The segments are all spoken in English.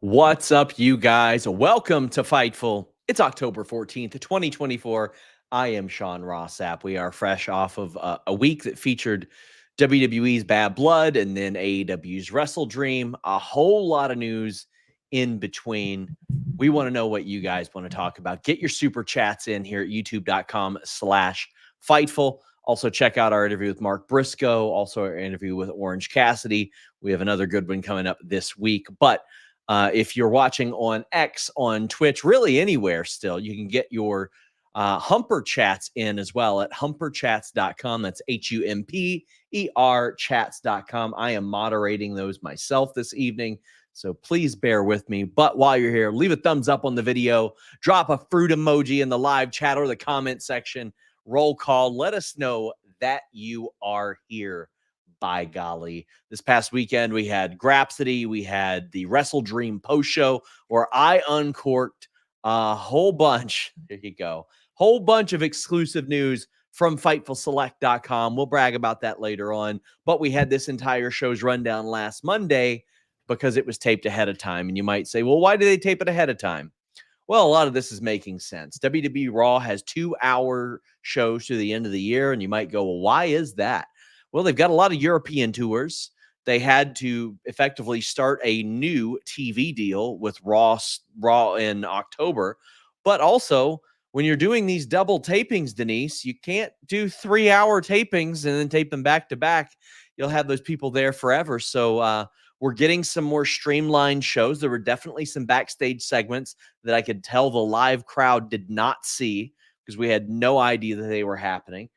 What's up, you guys? Welcome to Fightful. It's October 14th, 2024. I am Ross Sapp. We are fresh off of a week that featured WWE's Bad Blood and then AEW's Wrestle Dream. A whole lot of news in between. We want to know what you guys want to talk about. Get your super chats in here at youtube.com/Fightful. Also, check out our interview with Mark Briscoe, also our interview with Orange Cassidy. We have another good one coming up this week. But if you're watching on X, on Twitch, really anywhere still, you can get your Humper chats in as well at humperchats.com. That's HUMPER chats.com. I am moderating those myself this evening, so please bear with me. But while you're here, leave a thumbs up on the video, drop a fruit emoji in the live chat or the comment section, roll call. Let us know that you are here. By golly. This past weekend, we had Grapsody. We had the Wrestle Dream post show where I uncorked a whole bunch. There you go. Whole bunch of exclusive news from FightfulSelect.com. We'll brag about that later on. But we had this entire show's rundown last Monday because it was taped ahead of time. And you might say, well, why did they tape it ahead of time? Well, a lot of this is making sense. WWE Raw has 2-hour shows to the end of the year. And you might go, well, why is that? Well, they've got a lot of European tours. They had to effectively start a new TV deal with Raw in October. But also, when you're doing these double tapings, Denise, you can't do 3-hour tapings and then tape them back to back. You'll have those people there forever. So we're getting some more streamlined shows. There were definitely some backstage segments that I could tell the live crowd did not see because we had no idea that they were happening.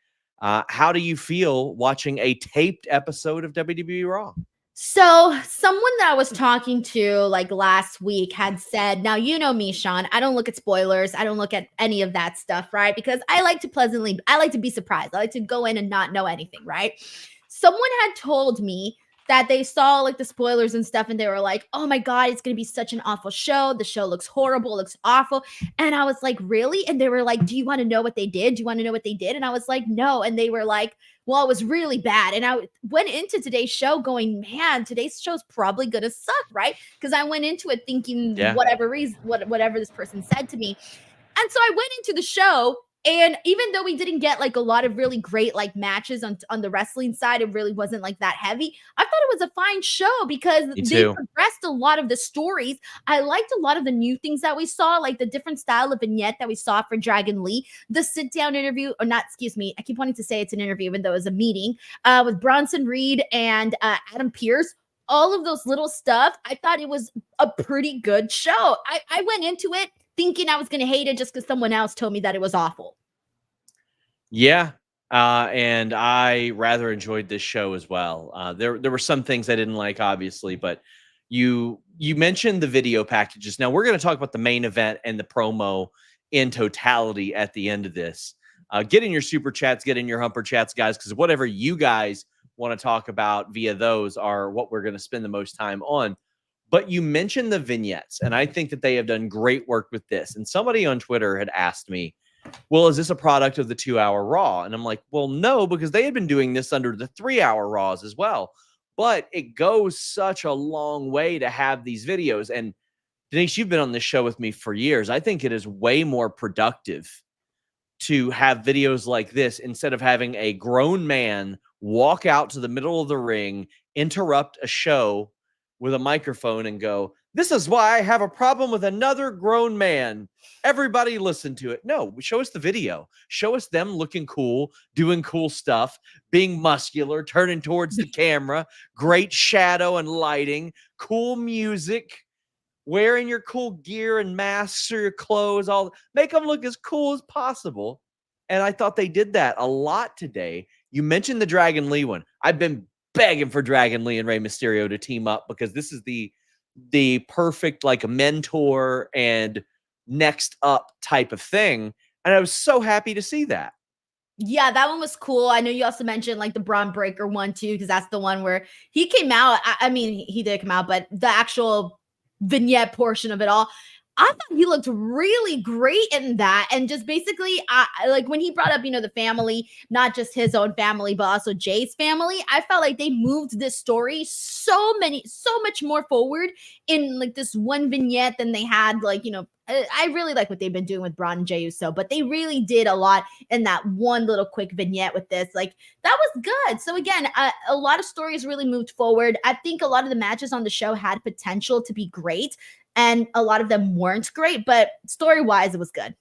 How do you feel watching a taped episode of WWE Raw? So someone that I was talking to like last week had said, now you know me, Sean, I don't look at spoilers. I don't look at any of that stuff, right? Because I like to be surprised. I like to go in and not know anything, right? Someone had told me that they saw like the spoilers and stuff and they were like, oh my God, it's going to be such an awful show. The show looks horrible, looks awful. And I was like, really? And they were like, do you want to know what they did? Do you want to know what they did? And I was like, no. And they were like, well, it was really bad. And I went into today's show going, man, today's show's probably going to suck, right? Because I went into it thinking whatever this person said to me. And so I went into the show, and even though we didn't get like a lot of really great like matches on the wrestling side, it really wasn't like that heavy. I thought it was a fine show because they progressed a lot of the stories. I liked a lot of the new things that we saw, like the different style of vignette that we saw for Dragon Lee, the sit down interview, or not, excuse me, I keep wanting to say it's an interview, even though it was a meeting with Bronson Reed and Adam Pearce. All of those little stuff, I thought it was a pretty good show. I went into it thinking I was going to hate it just because someone else told me that it was awful. Yeah. And I rather enjoyed this show as well. There were some things I didn't like, obviously, but you mentioned the video packages. Now we're going to talk about the main event and the promo in totality at the end of this. Get in your super chats, get in your humper chats, guys, because whatever you guys want to talk about via those are what we're going to spend the most time on. But you mentioned the vignettes, and I think that they have done great work with this. And somebody on Twitter had asked me, well, is this a product of the 2-hour Raw? And I'm like, well, no, because they had been doing this under the 3-hour Raws as well. But it goes such a long way to have these videos. And Denise, you've been on this show with me for years. I think it is way more productive to have videos like this instead of having a grown man walk out to the middle of the ring, interrupt a show with a microphone and go, this is why I have a problem with another grown man. Everybody listen to it. No, show us the video. Show us them looking cool, doing cool stuff, being muscular, turning towards the camera, great shadow and lighting, cool music, wearing your cool gear and masks or your clothes, make them look as cool as possible. And I thought they did that a lot today. You mentioned the Dragon Lee one. I've been begging for Dragon Lee and Rey Mysterio to team up because this is the perfect like a mentor and next up type of thing. And I was so happy to see that. Yeah, that one was cool. I know you also mentioned like the Braun Breaker one too, because that's the one where he came out. I mean, he did come out, but the actual vignette portion of it all, I thought he looked really great in that. And just basically, like when he brought up, the family, not just his own family, but also Jay's family, I felt like they moved this story so much more forward in like this one vignette than they had, like, I really like what they've been doing with Bron and Jay Uso, but they really did a lot in that one little quick vignette with this. Like, that was good. So again, a lot of stories really moved forward. I think a lot of the matches on the show had potential to be great, and a lot of them weren't great, but story-wise, it was good.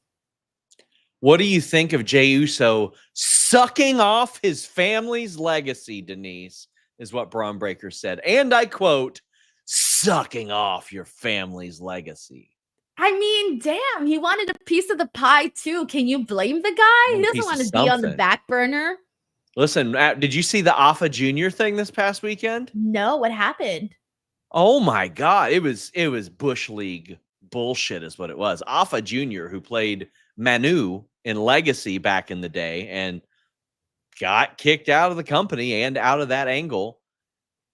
What do you think of Jay Uso sucking off his family's legacy, Denise, is what Braun Breaker said. And I quote, sucking off your family's legacy. I mean, damn, he wanted a piece of the pie too. Can you blame the guy? He doesn't want to be on the back burner. Listen, did you see the Alpha Jr. thing this past weekend? No, what happened? Oh my God. It was Bush League bullshit is what it was. Alpha Jr., who played Manu in Legacy back in the day and got kicked out of the company and out of that angle,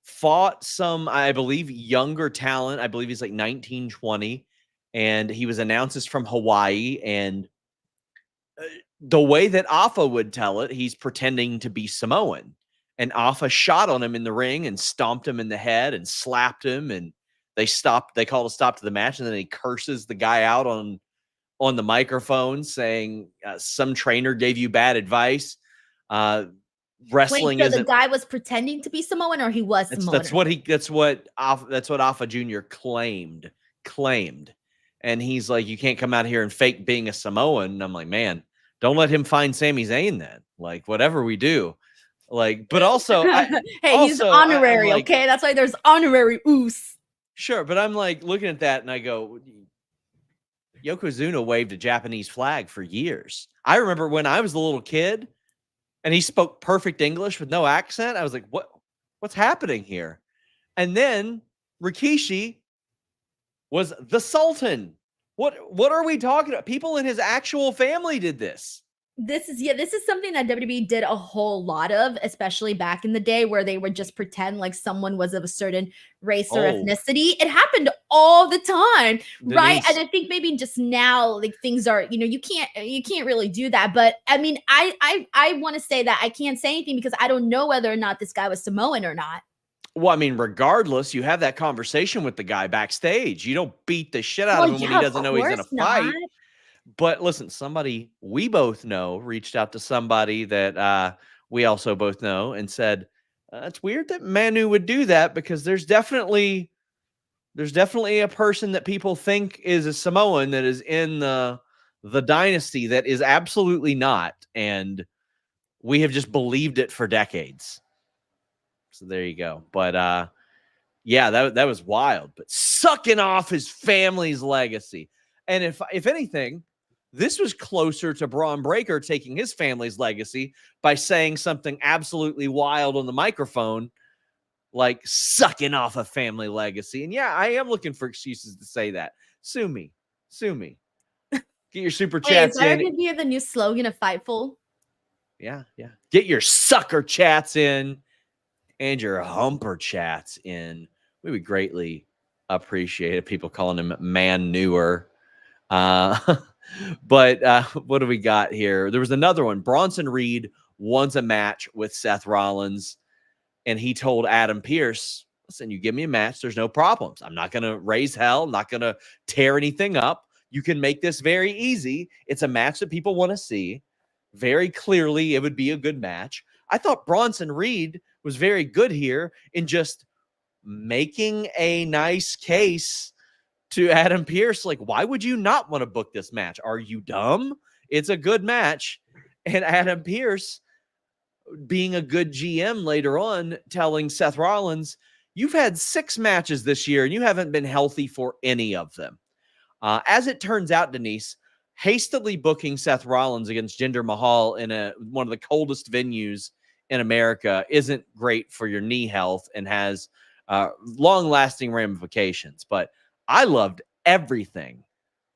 fought some, I believe, younger talent. I believe he's like 19, 20. And he was announced as from Hawaii. And the way that Alpha would tell it, he's pretending to be Samoan. And Alpha shot on him in the ring and stomped him in the head and slapped him. And they called a stop to the match. And then he curses the guy out on the microphone saying some trainer gave you bad advice. Wrestling Wait, so the guy was pretending to be Samoan, or he was Samoan? That's what Alpha Jr. claimed. And he's like, you can't come out here and fake being a Samoan. And I'm like, man, don't let him find Sami Zayn then. Like, whatever we do. Like, but also, he's honorary, like, okay? That's why there's honorary oos. Sure, but I'm like looking at that and I go, Yokozuna waved a Japanese flag for years. I remember when I was a little kid and he spoke perfect English with no accent. I was like, what's happening here? And then Rikishi was the Sultan. What are we talking about? People in his actual family did this. This is something that WWE did a whole lot of, especially back in the day, where they would just pretend like someone was of a certain race or ethnicity. It happened all the time, Denise. Right? And I think maybe just now, like, things are, you can't really do that. But I mean, I want to say that I can't say anything because I don't know whether or not this guy was Samoan or not. Well, I mean, regardless, you have that conversation with the guy backstage. You don't beat the shit out of him when he doesn't know he's in a fight. But listen, somebody we both know reached out to somebody that we also both know and said, it's weird that Manu would do that because there's definitely a person that people think is a Samoan that is in the dynasty that is absolutely not. And we have just believed it for decades. So there you go. But yeah, that was wild. But sucking off his family's legacy. And if anything, this was closer to Braun Breaker taking his family's legacy by saying something absolutely wild on the microphone, like sucking off a family legacy. And yeah, I am looking for excuses to say that. Sue me. Get your super chats in. Is that going to be the new slogan of Fightful? Yeah. Get your sucker chats in and your humper chats in. We would greatly appreciate it. People calling him man newer. But what do we got here? There was another one. Bronson Reed wants a match with Seth Rollins, and he told Adam Pearce, listen, you give me a match, there's no problems. I'm not going to raise hell. I'm not going to tear anything up. You can make this very easy. It's a match that people want to see. Very clearly, it would be a good match. I thought Bronson Reed was very good here in just making a nice case to Adam Pearce, like, why would you not want to book this match? Are you dumb? It's a good match. And Adam Pearce, being a good GM later on, telling Seth Rollins, you've had 6 matches this year and you haven't been healthy for any of them. As it turns out, Denise, hastily booking Seth Rollins against Jinder Mahal in one of the coldest venues in America isn't great for your knee health and has long-lasting ramifications. But I loved everything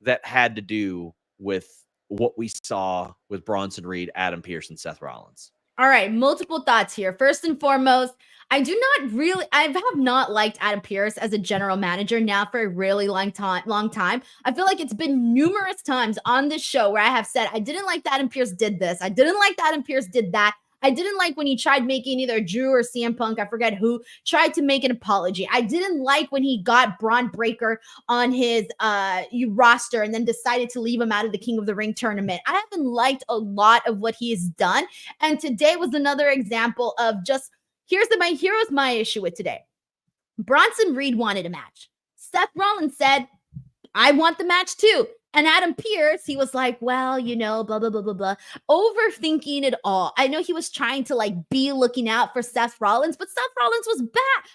that had to do with what we saw with Bronson Reed, Adam Pearce, and Seth Rollins. All right, multiple thoughts here. First and foremost, I have not liked Adam Pearce as a general manager now for a really long time. I feel like it's been numerous times on this show where I have said, I didn't like that Adam Pearce did this. I didn't like that Adam Pearce did that. I didn't like when he tried making either Drew or CM Punk, I forget who, tried to make an apology. I didn't like when he got Braun Breaker on his roster and then decided to leave him out of the King of the Ring tournament. I haven't liked a lot of what he has done. And today was another example of just, here's my issue with today. Bronson Reed wanted a match. Seth Rollins said, I want the match too. And Adam Pearce, he was like, well, blah, blah, blah, blah, blah. Overthinking it all. I know he was trying to be looking out for Seth Rollins, but Seth Rollins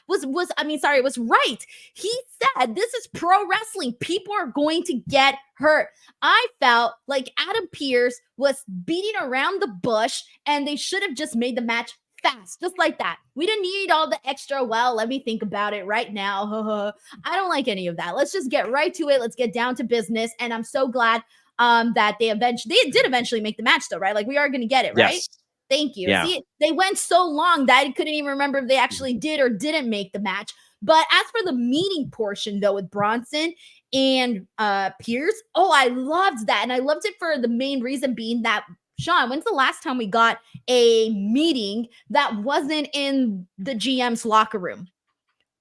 was right. He said, this is pro wrestling. People are going to get hurt. I felt like Adam Pearce was beating around the bush and they should have just made the match fast, just like that. We didn't need all the extra, well, let me think about it right now. I don't like any of that. Let's just get right to it. Let's get down to business. And I'm so glad that they did eventually make the match though, right? Like we are going to get it, right? Yes. Thank you. Yeah. See, they went so long that I couldn't even remember if they actually did or didn't make the match. But as for the meeting portion though with Bronson and Pearce, I loved that. And I loved it for the main reason being that, Sean, when's the last time we got a meeting that wasn't in the GM's locker room?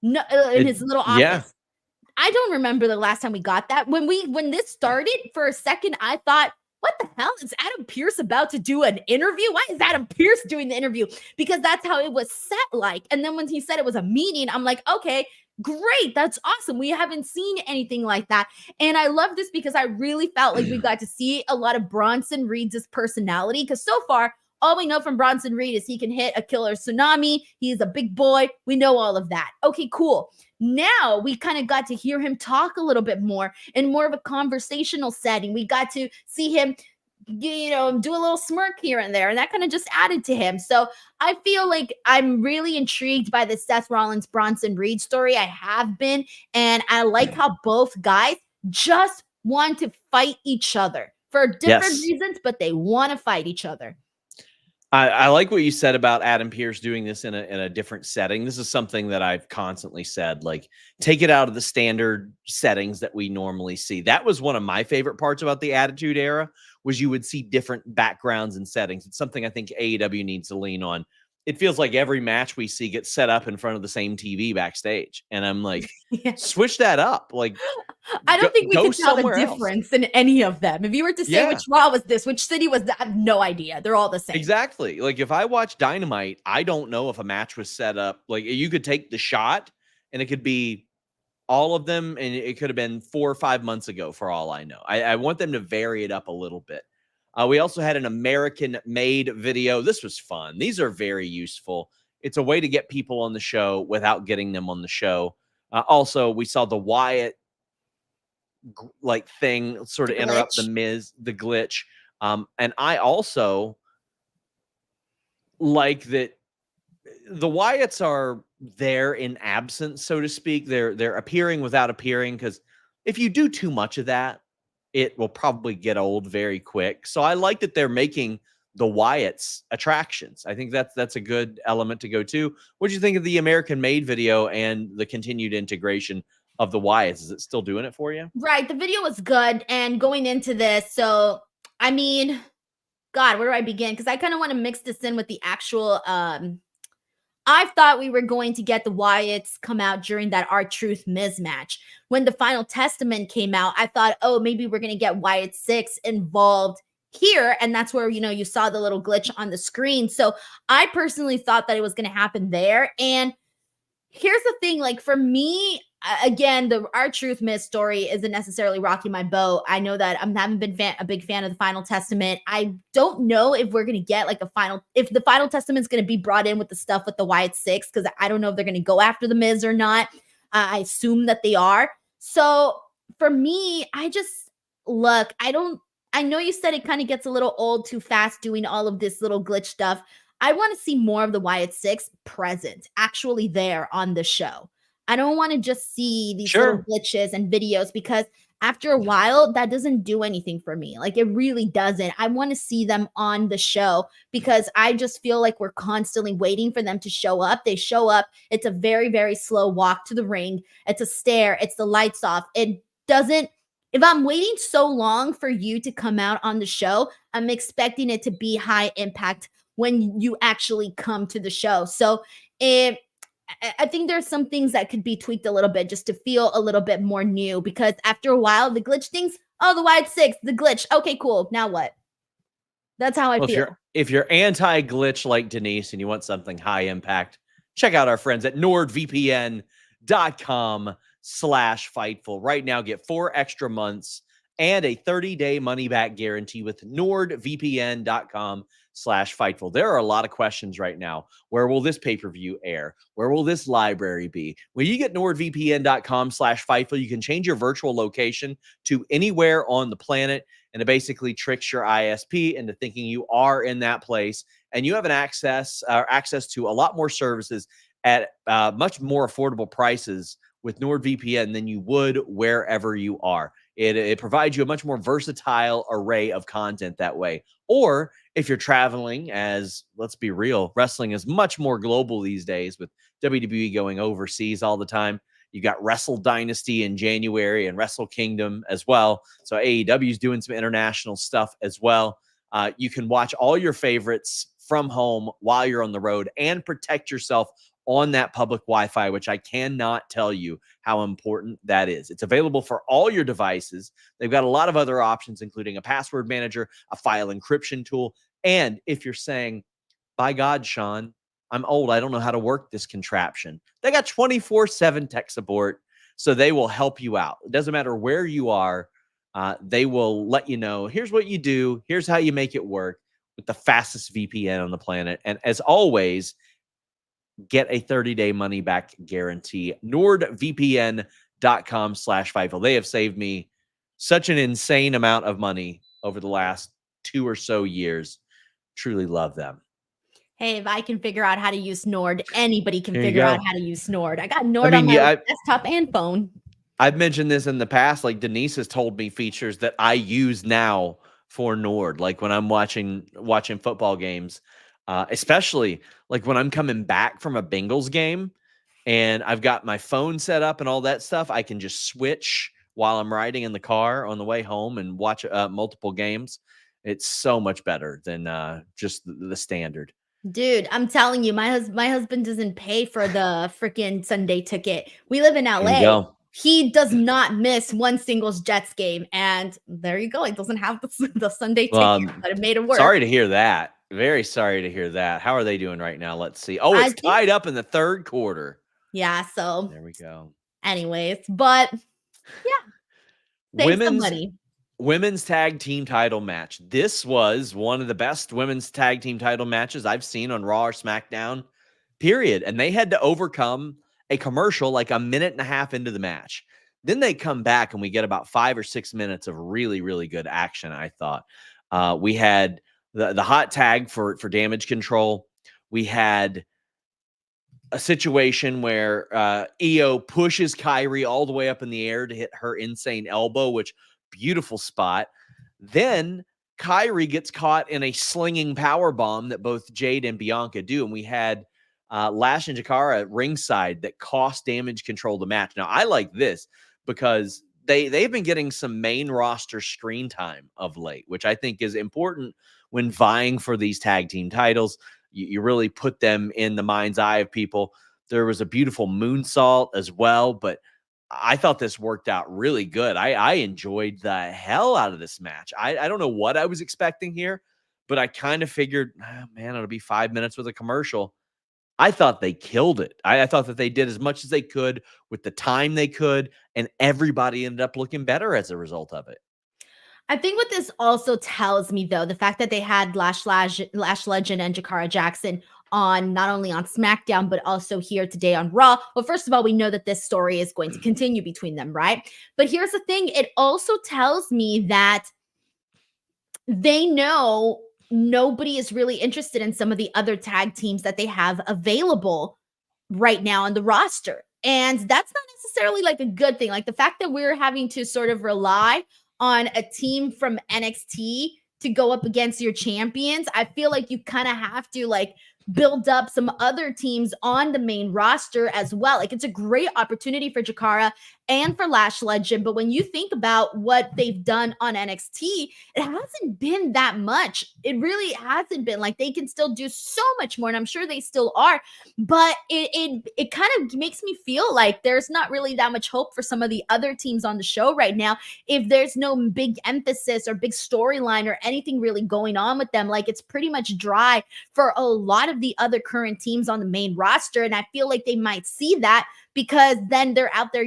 No, in his little office. Yeah. I don't remember the last time we got that. When this started, for a second, I thought, what the hell is Adam Pearce about to do an interview? Why is Adam Pearce doing the interview? Because that's how it was set like. And then when he said it was a meeting, I'm like, okay, great. That's awesome. We haven't seen anything like that. And I love this because I really felt like we got to see a lot of Bronson Reed's personality. Because so far, all we know from Bronson Reed is he can hit a killer tsunami. He's a big boy. We know all of that. Okay, cool. Now we kind of got to hear him talk a little bit more in more of a conversational setting. We got to see him, do a little smirk here and there, and that kind of just added to him. So I feel like I'm really intrigued by the Seth Rollins Bronson Reed story. I have been, and I like how both guys just want to fight each other for different reasons, but they want to fight each other. I like what you said about Adam Pearce doing this in a different setting. This is something that I've constantly said, like, take it out of the standard settings that we normally see. That was one of my favorite parts about the Attitude Era, was you would see different backgrounds and settings. It's something I think AEW needs to lean on. It feels like every match we see gets set up in front of the same TV backstage. And I'm like, switch that up. Like, I don't think we can tell the difference in any of them. If you were to say which Raw was this, which city was that, I have no idea. They're all the same. Exactly. Like if I watch Dynamite, I don't know if a match was set up. Like you could take the shot and it could be all of them. And it could have been 4 or 5 months ago for all I know. I want them to vary it up a little bit. We also had an American-made video. This was fun. These are very useful. It's a way to get people on the show without getting them on the show. Also, we saw the Wyatt thing sort of interrupt the Miz, the glitch. And I also like that the Wyatts are there in absence, so to speak. They're appearing without appearing, because if you do too much of that, it will probably get old very quick. So I like that they're making the Wyatts attractions. I think that's a good element to go to. What do you think of the American-made video and the continued integration of the Wyatts? Is it still doing it for you? Right. The video was good. And going into this, so, I mean, God, where do I begin? Because I kind of want to mix this in with the actual, I thought we were going to get the Wyatts come out during that R-Truth Miz match. When the Final Testament came out, I thought, oh, maybe we're going to get Wyatt 6 involved here. And that's where, you saw the little glitch on the screen. So I personally thought that it was going to happen there. And here's the thing, like for me, again, the R-Truth Miz story isn't necessarily rocking my boat. I know that I haven't been a big fan of the Final Testament. I don't know if we're going to get if the Final Testament is going to be brought in with the stuff with the Wyatt 6, because I don't know if they're going to go after the Miz or not. I assume that they are. So for me, I know you said it kind of gets a little old too fast doing all of this little glitch stuff. I want to see more of the Wyatt 6 present, actually there on the show. I don't want to just see these little glitches and videos, because after a while, that doesn't do anything for me. Like, it really doesn't. I want to see them on the show because I just feel like we're constantly waiting for them to show up. They show up. It's a very, very slow walk to the ring. It's a stare. It's the lights off. It doesn't. If I'm waiting so long for you to come out on the show, I'm expecting it to be high impact when you actually come to the show. So I think there's some things that could be tweaked a little bit just to feel a little bit more new, because after a while, the glitch things, oh, the Wyatt 6, the glitch. Okay, cool. Now what? That's how I feel. If you're anti-glitch like Denise and you want something high impact, check out our friends at nordvpn.com/Fightful. Right now, get 4 extra months and a 30-day money-back guarantee with nordvpn.com/Fightful. There are a lot of questions right now. Where will this pay-per-view air? Where will this library be? When you get nordvpn.com/Fightful, you can change your virtual location to anywhere on the planet, and it basically tricks your ISP into thinking you are in that place, and you have an access to a lot more services at much more affordable prices with NordVPN than you would wherever you are. It provides you a much more versatile array of content that way. Or if you're traveling, as let's be real, wrestling is much more global these days with WWE going overseas all the time. You got Wrestle Dynasty in January and Wrestle Kingdom as well. So AEW is doing some international stuff as well. You can watch all your favorites from home while you're on the road and protect yourself on that public Wi-Fi, which I cannot tell you how important that is. It's available for all your devices. They've got a lot of other options, including a password manager, a file encryption tool. And if you're saying, by God, Sean, I'm old, I don't know how to work this contraption, they got 24/7 tech support, so they will help you out. It doesn't matter where you are. They will let you know, here's what you do, here's how you make it work with the fastest VPN on the planet. And as always, get a 30-day money-back guarantee. NordVPN.com/Fightful. They have saved me such an insane amount of money over the last 2 or so years. Truly love them. Hey, if I can figure out how to use Nord, anybody can figure out how to use Nord. I got Nord on my desktop and phone. I've mentioned this in the past. Like, Denise has told me features that I use now for Nord. Like when I'm watching football games, especially like when I'm coming back from a Bengals game and I've got my phone set up and all that stuff, I can just switch while I'm riding in the car on the way home and watch multiple games. It's so much better than just the standard. Dude, I'm telling you, my husband doesn't pay for the freaking Sunday ticket. We live in LA. He does not miss one singles Jets game, and there you go. He doesn't have the Sunday ticket, but it made it work. Sorry to hear that. Very sorry to hear that. How are they doing right now? Let's see. Oh, it's tied up in the third quarter. Yeah, so there we go. Anyways, but yeah. Women's tag team title match. This was one of the best women's tag team title matches I've seen on Raw or SmackDown, period. And they had to overcome a commercial like a minute and a half into the match. Then they come back and we get about 5 or 6 minutes of really, really good action, I thought. We had the hot tag for Damage Control. We had a situation where Io pushes Kairi all the way up in the air to hit her insane elbow, which beautiful spot. Then Kairi gets caught in a slinging power bomb that both Jade and Bianca do. And we had Lash and Jakara at ringside that cost Damage Control the match. Now, I like this because they've been getting some main roster screen time of late, which I think is important when vying for these tag team titles. You really put them in the mind's eye of people. There was a beautiful moonsault as well, but I thought this worked out really good. I enjoyed the hell out of this match. I don't know what I was expecting here, but I kind of figured, oh, man, it'll be 5 minutes with a commercial. I thought they killed it. I thought that they did as much as they could with the time they could, and everybody ended up looking better as a result of it. I think what this also tells me, though, the fact that they had Lash Legend and Jakara Jackson on not only on SmackDown, but also here today on Raw. Well, first of all, we know that this story is going to continue between them, right? But here's the thing. It also tells me that they know nobody is really interested in some of the other tag teams that they have available right now on the roster. And that's not necessarily like a good thing. Like the fact that we're having to sort of rely on a team from NXT to go up against your champions, I feel like you kind of have to like build up some other teams on the main roster as well. Like it's a great opportunity for Jakara and for Lash Legend. But when you think about what they've done on NXT, it hasn't been that much. It really hasn't been. Like they can still do so much more, and I'm sure they still are. But it kind of makes me feel like there's not really that much hope for some of the other teams on the show right now if there's no big emphasis or big storyline or anything really going on with them. Like it's pretty much dry for a lot of the other current teams on the main roster, and I feel like they might see that because then they're out there,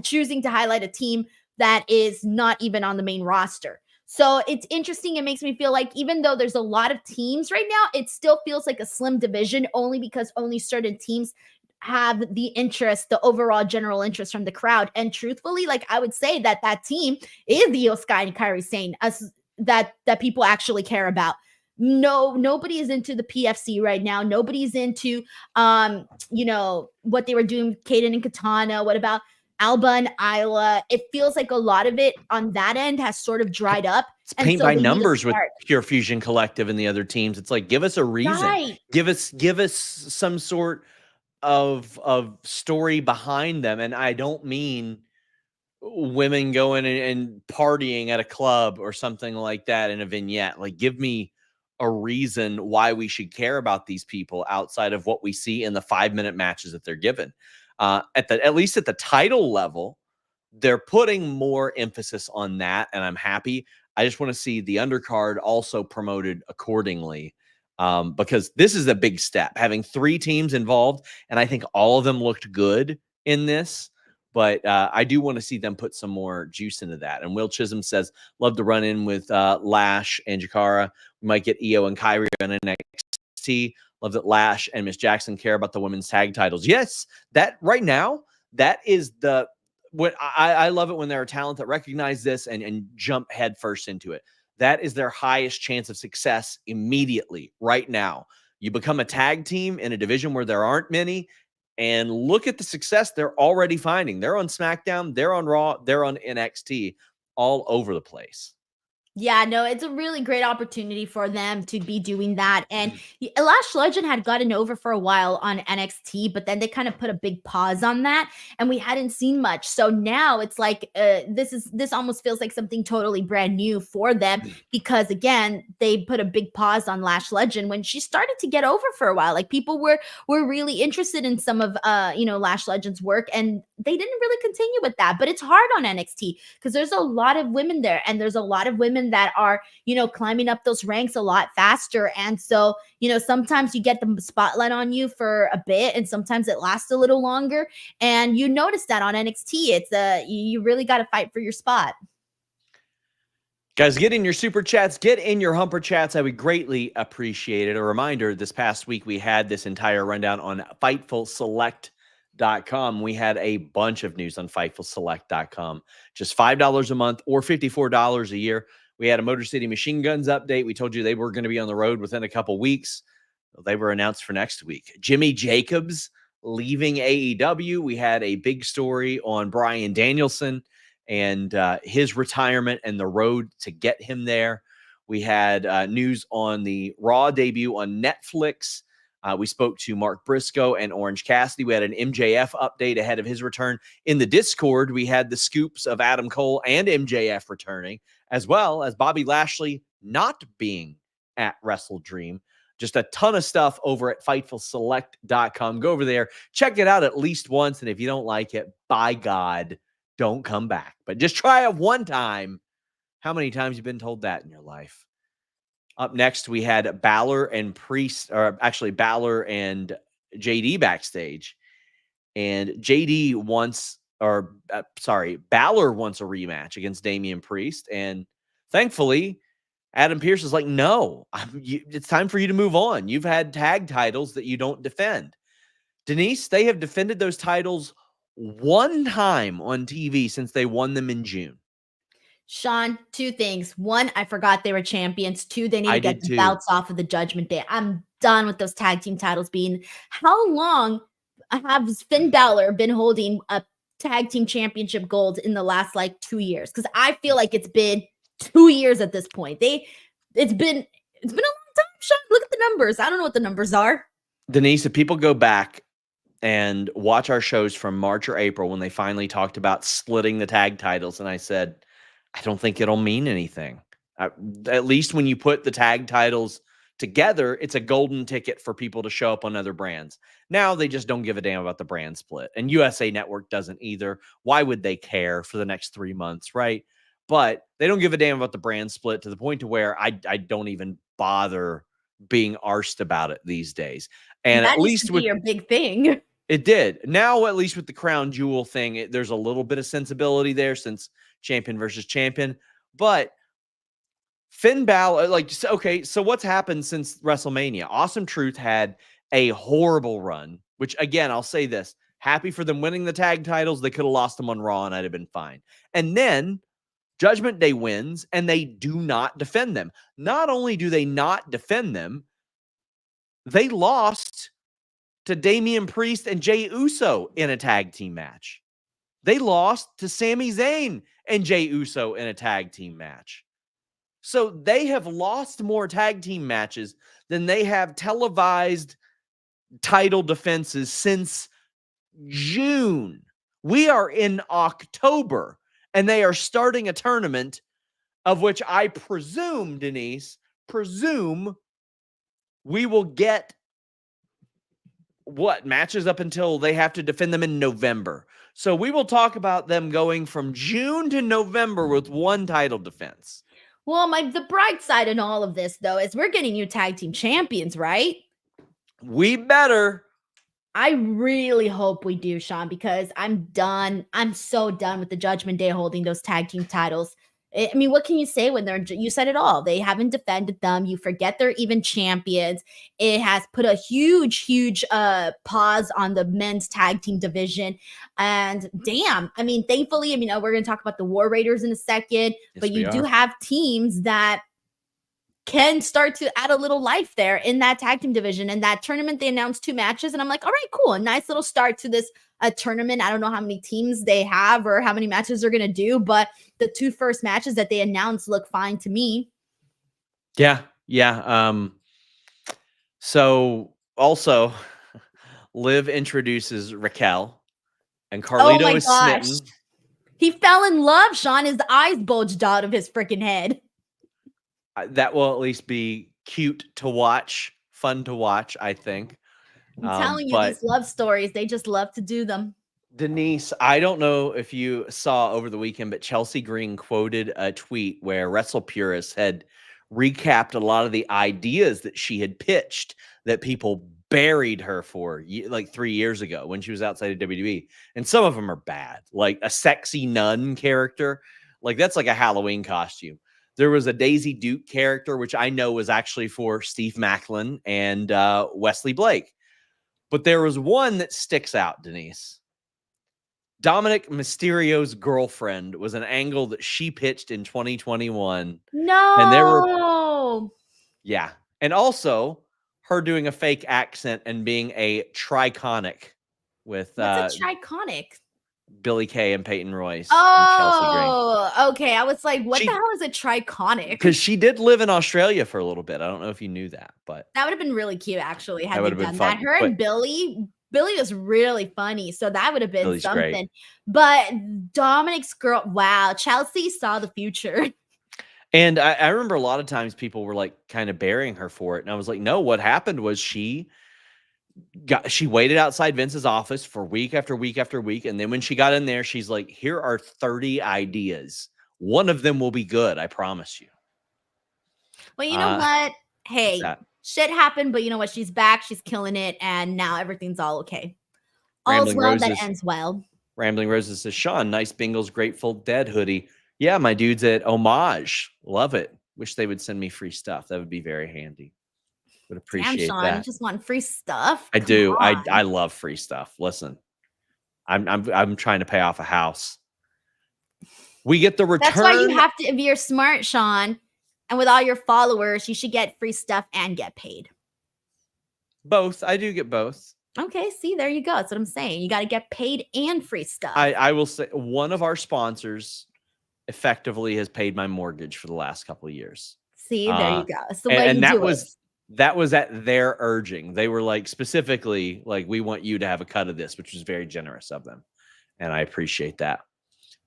choosing to highlight a team that is not even on the main roster. So it's interesting. It makes me feel like even though there's a lot of teams right now, it still feels like a slim division only because only certain teams have the interest, the overall general interest from the crowd. And truthfully, like I would say that team is the Io Sky and Kairi Sane, that people actually care about. Nobody is into the PFC right now. Nobody's into what they were doing, Kaden and Katana. What about Alba and Isla? It feels like a lot of it on that end has sort of dried up. It's paint by numbers with Pure Fusion Collective and the other teams. It's like, give us a reason. Right. Give us some sort of story behind them. And I don't mean women going and partying at a club or something like that in a vignette. Like, give me a reason why we should care about these people outside of what we see in the 5-minute matches that they're given. At least at the title level, they're putting more emphasis on that, and I'm happy. I just want to see the undercard also promoted accordingly, because this is a big step, having 3 teams involved, and I think all of them looked good in this. But I do want to see them put some more juice into that. And Will Chisholm says, love to run in with Lash and Jakara. We might get Io and Kairi on NXT. Love that Lash and Miss Jackson care about the women's tag titles. Yes, that right now, that is what I love it when there are talent that recognize this and jump headfirst into it. That is their highest chance of success immediately right now. You become a tag team in a division where there aren't many, and look at the success they're already finding. They're on SmackDown, they're on Raw, they're on NXT, all over the place. Yeah, no, it's a really great opportunity for them to be doing that. And Lash Legend had gotten over for a while on NXT, but then they kind of put a big pause on that, and we hadn't seen much. So now it's like this almost feels like something totally brand new for them because again, they put a big pause on Lash Legend when she started to get over for a while. Like people were really interested in some of Lash Legend's work, and they didn't really continue with that. But it's hard on NXT because there's a lot of women there, and there's a lot of women that are, climbing up those ranks a lot faster. And so, sometimes you get the spotlight on you for a bit and sometimes it lasts a little longer. And you notice that on NXT, it's you really got to fight for your spot. Guys, get in your super chats, get in your humper chats. I would greatly appreciate it. A reminder, this past week, we had this entire rundown on FightfulSelect.com. We had a bunch of news on FightfulSelect.com. Just $5 a month or $54 a year. We had a Motor City Machine Guns update. We told you they were going to be on the road within a couple weeks. They were announced for next week. Jimmy Jacobs leaving AEW. We had a big story on Bryan Danielson and his retirement and the road to get him there. We had news on the Raw debut on Netflix. We spoke to Mark Briscoe and Orange Cassidy. We had an MJF update ahead of his return. In the Discord, we had the scoops of Adam Cole and MJF returning, as well as Bobby Lashley not being at Wrestle Dream. Just a ton of stuff over at FightfulSelect.com. Go over there, check it out at least once, and if you don't like it, by God, don't come back. But just try it one time. How many times you've been told that in your life? Up next, we had Balor and Priest, or actually Balor and JD backstage. And JD wants, Balor wants a rematch against Damian Priest. And thankfully, Adam Pearce is like, no, it's time for you to move on. You've had tag titles that you don't defend. Denise, they have defended those titles one time on TV since they won them in June. Sean, 2 things. 1, I forgot they were champions. 2, they need to get the belts off of the Judgment Day. I'm done with those tag team titles being. How long have Finn Balor been holding a tag team championship gold in the last like 2 years? Because I feel like it's been 2 years at this point. It's been a long time, Sean. Look at the numbers. I don't know what the numbers are. Denise, if people go back and watch our shows from March or April when they finally talked about splitting the tag titles, and I said, I don't think it'll mean anything. At least when you put the tag titles together, it's a golden ticket for people to show up on other brands. Now they just don't give a damn about the brand split. And USA Network doesn't either. Why would they care for the next 3 months, right? But they don't give a damn about the brand split to the point to where I don't even bother being arsed about it these days. And that at least with your big thing. It did. Now, at least with the crown jewel thing, there's a little bit of sensibility there since champion versus champion. But Finn Balor, okay, so what's happened since WrestleMania? Awesome Truth had a horrible run, which, again, I'll say this. Happy for them winning the tag titles. They could have lost them on Raw, and I'd have been fine. And then Judgment Day wins, and they do not defend them. Not only do they not defend them, they lost to Damian Priest and Jay Uso in a tag team match. They lost to Sami Zayn and Jay Uso in a tag team match. So they have lost more tag team matches than they have televised title defenses since June. We are in October, and they are starting a tournament of which I presume, Denise, we will get matches up until they have to defend them in November. So we will talk about them going from June to November with one title defense. Well, the bright side in all of this, though, is we're getting new tag team champions, right? We better. I really hope we do, Sean, because I'm done. I'm so done with the Judgment Day holding those tag team titles. I mean, what can you say when you said it all? They haven't defended them. You forget they're even champions. It has put a huge pause on the men's tag team division. And damn, I mean, thankfully, we're going to talk about the War Raiders in a second, but you do have teams that can start to add a little life there in that tag team division. And that tournament, they announced 2 matches, and I'm like, all right, cool. A nice little start to this tournament. I don't know how many teams they have or how many matches they're going to do, but the 2 first matches that they announced look fine to me. Yeah. So also, Liv introduces Raquel, and Carlito is smitten. He fell in love, Sean. His eyes bulged out of his freaking head. That will at least be cute to watch, fun to watch, I think. I'm telling you, these love stories, they just love to do them. Denise, I don't know if you saw over the weekend, but Chelsea Green quoted a tweet where Wrestle Purists had recapped a lot of the ideas that she had pitched that people buried her for like 3 years ago when she was outside of WWE. And some of them are bad, like a sexy nun character. Like that's like a Halloween costume. There was a Daisy Duke character, which I know was actually for Steve Macklin and Wesley Blake. But there was one that sticks out, Denise. Dominic Mysterio's girlfriend was an angle that she pitched in 2021. No. And there were, yeah. And also her doing a fake accent and being a triconic with What's a triconic? Billy Kay and Peyton Royce. Oh, and okay. I was like, what the hell is a triconic? Because she did live in Australia for a little bit. I don't know if you knew that, but that would have been really cute, actually, had they done that. Her and Billy was really funny, so that would have been Billy's something. Great. But Dominic's girl, wow, Chelsea saw the future. And I remember a lot of times people were like kind of burying her for it, and I was like, no, what happened was she waited outside Vince's office for week after week after week. And then when she got in there, she's like, here are 30 ideas. One of them will be good. I promise you. Well, you know what? Hey, shit happened, but you know what? She's back. She's killing it. And now everything's all okay. All's well that ends well. Rambling Roses says, Sean, nice Bengals Grateful Dead hoodie. Yeah, my dudes at Homage. Love it. Wish they would send me free stuff. That would be very handy. Would appreciate Damn, Sean, that. You just want free stuff? I do. I love free stuff. Listen, I'm trying to pay off a house. We get the return. That's why you have to, if you're smart, Sean, and with all your followers, you should get free stuff and get paid. Both. I do get both. Okay, see, there you go. That's what I'm saying. You got to get paid and free stuff. I will say one of our sponsors effectively has paid my mortgage for the last couple of years. See, there you go. It's the way And you that do it. was at their urging. They were like, specifically, like, we want you to have a cut of this, which was very generous of them. And I appreciate that.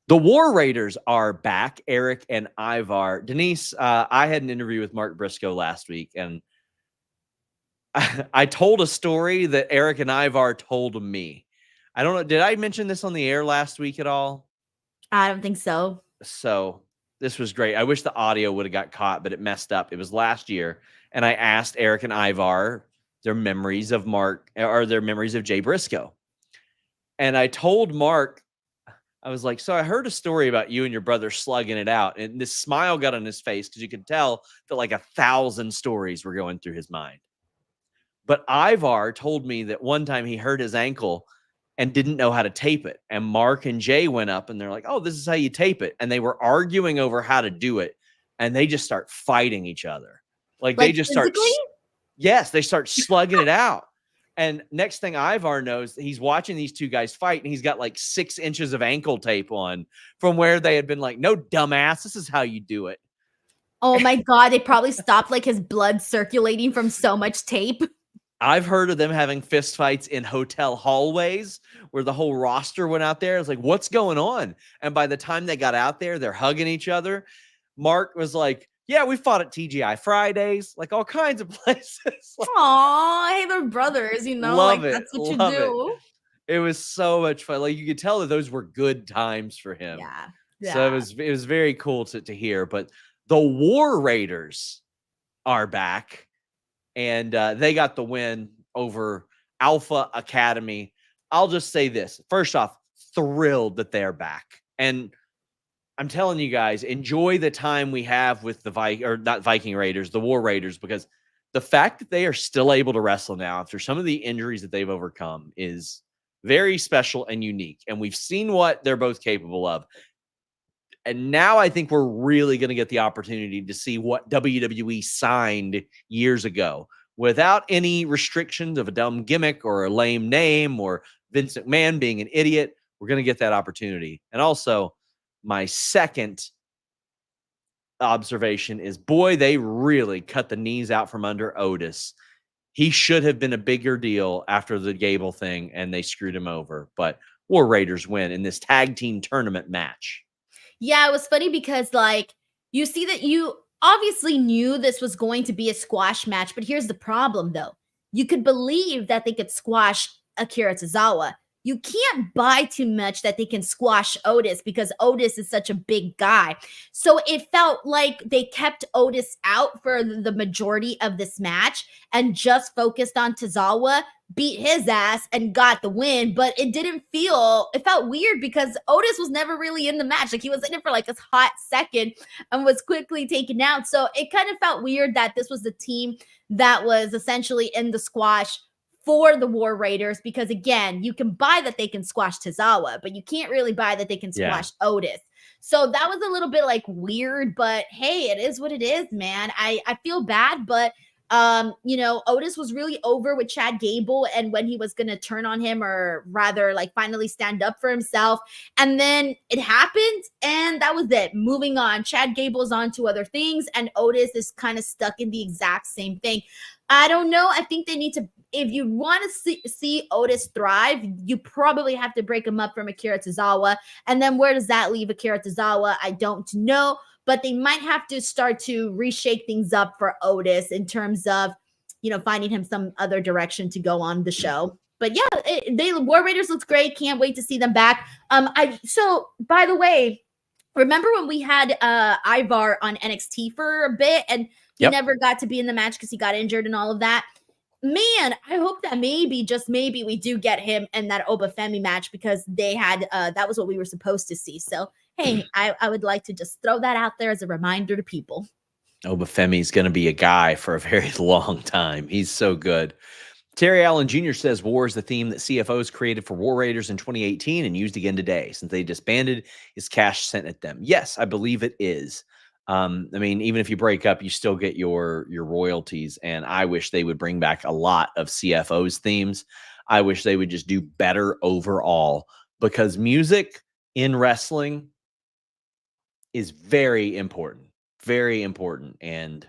The War Raiders are back, Eric and Ivar. Denise, I had an interview with Mark Briscoe last week, and I told a story that Eric and Ivar told me. I don't know. Did I mention this on the air last week at all? I don't think so. So this was great. I wish the audio would have got caught, but it messed up. It was last year. And I asked Eric and Ivar their memories of Mark or their memories of Jay Briscoe. And I told Mark, I was like, so I heard a story about you and your brother slugging it out. And this smile got on his face because you could tell that like 1,000 stories were going through his mind. But Ivar told me that one time he hurt his ankle and didn't know how to tape it. And Mark and Jay went up and they're like, oh, this is how you tape it. And they were arguing over how to do it. And they just start fighting each other. Like they just physically? Yes, they start slugging it out. And next thing Ivar knows, he's watching these two guys fight, and he's got like 6 inches of ankle tape on from where they had been like, no, dumbass, this is how you do it. Oh my God, they probably stopped like his blood circulating from so much tape. I've heard of them having fist fights in hotel hallways where the whole roster went out there. It's like, what's going on? And by the time they got out there, they're hugging each other. Mark was like, yeah, we fought at TGI Fridays, like all kinds of places. Aw, hey, they're brothers, you know, love like it, that's what you do. It was so much fun. Like you could tell that those were good times for him. Yeah. So it was very cool to hear. But the War Raiders are back, and they got the win over Alpha Academy. I'll just say this. First off, thrilled that they're back. And I'm telling you guys, enjoy the time we have with the Viking Raiders, the War Raiders, because the fact that they are still able to wrestle now after some of the injuries that they've overcome is very special and unique. And we've seen what they're both capable of. And now I think we're really going to get the opportunity to see what WWE signed years ago without any restrictions of a dumb gimmick or a lame name or Vince McMahon being an idiot. We're going to get that opportunity. And also, my second observation is, boy, they really cut the knees out from under Otis. He should have been a bigger deal after the Gable thing, and they screwed him over. But War Raiders win in this tag team tournament match. Yeah, it was funny because, like, you see that you obviously knew this was going to be a squash match, but here's the problem, though. You could believe that they could squash Akira Tozawa. You can't buy too much that they can squash Otis because Otis is such a big guy. So it felt like they kept Otis out for the majority of this match and just focused on Tozawa, beat his ass and got the win. But it felt weird because Otis was never really in the match. Like he was in it for like a hot second and was quickly taken out. So it kind of felt weird that this was the team that was essentially in the squash for the War Raiders, because again, you can buy that they can squash Tozawa, but you can't really buy that they can squash Otis. So that was a little bit like weird, but hey, it is what it is, man. I feel bad, but Otis was really over with Chad Gable and when he was going to turn on him, or rather like finally stand up for himself. And then it happened and that was it. Moving on. Chad Gable's on to other things and Otis is kind of stuck in the exact same thing. I don't know. I think they need to, if you want to see Otis thrive, you probably have to break him up from Akira Tozawa. And then where does that leave Akira Tozawa? I don't know. But they might have to start to reshake things up for Otis in terms of, finding him some other direction to go on the show. But yeah, the War Raiders looks great. Can't wait to see them back. So by the way, remember when we had Ivar on NXT for a bit and he never got to be in the match because he got injured and all of that? Man, I hope that maybe, just maybe, we do get him in that Obafemi match because they had that was what we were supposed to see. So hey, I would like to just throw that out there as a reminder to people. Obafemi's going to be a guy for a very long time. He's so good. Terry Allen Jr. says War is the theme that CFOs created for War Raiders in 2018 and used again today. Since they disbanded, is cash sent at them? Yes, I believe it is. I mean, even if you break up, you still get your royalties. And I wish they would bring back a lot of CFOs themes. I wish they would just do better overall, because music in wrestling is very important. Very important. And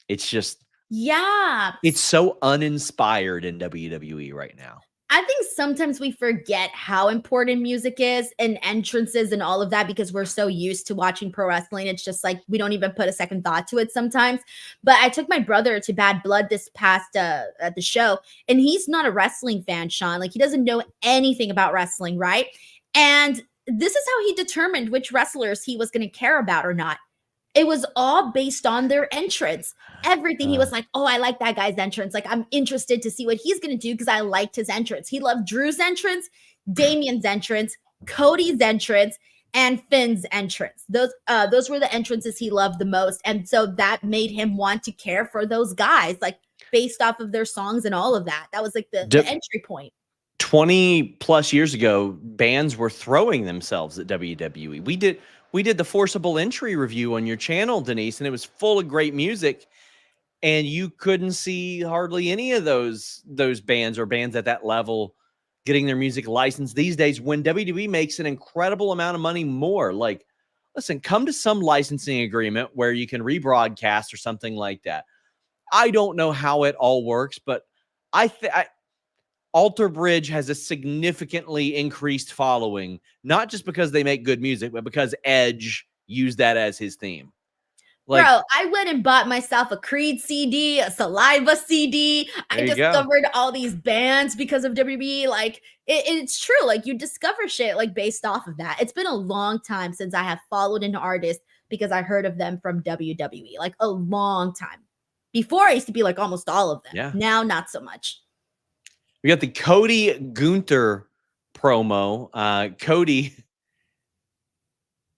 it's just, it's so uninspired in WWE right now. I think sometimes we forget how important music is and entrances and all of that because we're so used to watching pro wrestling. It's just like we don't even put a second thought to it sometimes. But I took my brother to Bad Blood this past at the show, and he's not a wrestling fan, Sean. Like, he doesn't know anything about wrestling, right? And this is how he determined which wrestlers he was going to care about or not. It was all based on their entrance. Everything. He was like, oh, I like that guy's entrance. Like, I'm interested to see what he's going to do because I liked his entrance. He loved Drew's entrance, Damien's entrance, Cody's entrance, and Finn's entrance. Those were the entrances he loved the most. And so that made him want to care for those guys, like based off of their songs and all of that. That was like the entry point. 20 plus years ago, bands were throwing themselves at WWE. We did the forcible entry review on your channel, Denise, and it was full of great music. And you couldn't see hardly any of those bands or bands at that level getting their music licensed these days, when WWE makes an incredible amount of money more. Like, listen, come to some licensing agreement where you can rebroadcast or something like that. I don't know how it all works, but Alter Bridge has a significantly increased following, not just because they make good music, but because Edge used that as his theme. Like, bro, I went and bought myself a Creed CD, a Saliva CD. I discovered all these bands because of WWE. Like, it's true. Like, you discover shit like based off of that. It's been a long time since I have followed an artist because I heard of them from WWE. Like, a long time. Before, I used to be like almost all of them. Yeah. Now, not so much. We got the Cody Gunther promo. Cody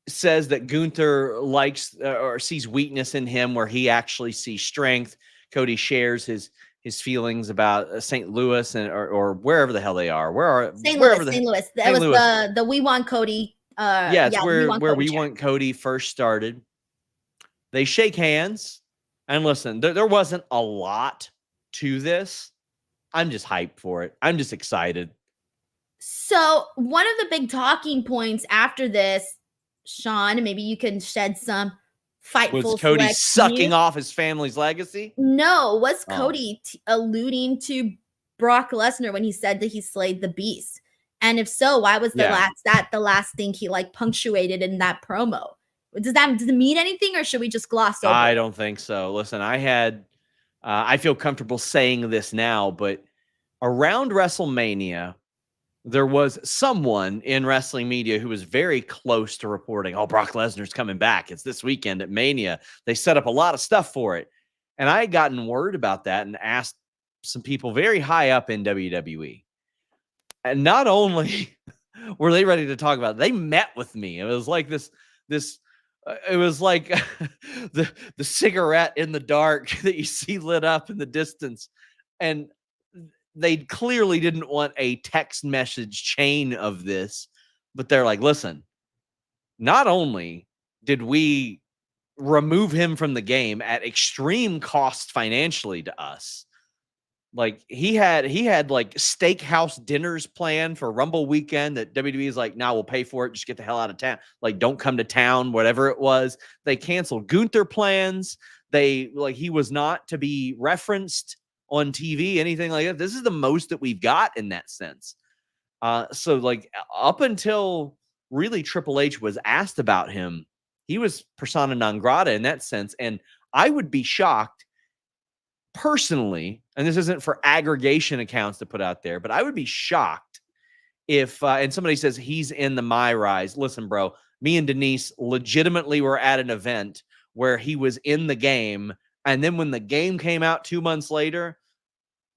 says that Gunther likes or sees weakness in him where he actually sees strength. Cody shares his feelings about St. Louis and or wherever the hell they are. St. Louis. That was the We Want Cody. Where We Want Cody first started. They shake hands, and listen, there wasn't a lot to this. I'm just hyped for it. I'm just excited. So one of the big talking points after this, Sean, maybe you can shed some Fightful. Was Cody sucking off his family's legacy? No, was Cody alluding to Brock Lesnar when he said that he slayed the beast? And if so, why was the last thing he like punctuated in that promo? Does it mean anything, or should we just gloss over? I don't think so. Listen, I feel comfortable saying this now, but around WrestleMania, there was someone in wrestling media who was very close to reporting, oh, Brock Lesnar's coming back. It's this weekend at Mania. They set up a lot of stuff for it. And I had gotten word about that and asked some people very high up in WWE. And not only were they ready to talk about it, they met with me. It was like it was like the cigarette in the dark that you see lit up in the distance. And they clearly didn't want a text message chain of this, but they're like, listen, not only did we remove him from the game at extreme cost financially to us, like he had like steakhouse dinners planned for Rumble weekend that WWE is like, nah, we'll pay for it. Just get the hell out of town. Like, don't come to town, whatever it was. They canceled Gunther plans. He was not to be referenced on TV, anything like that. This is the most that we've got in that sense. So like up until really Triple H was asked about him, he was persona non grata in that sense. And I would be shocked personally, and this isn't for aggregation accounts to put out there, but I would be shocked if, and somebody says he's in the My Rise. Listen, bro, me and Denise legitimately were at an event where he was in the game. And then when the game came out 2 months later,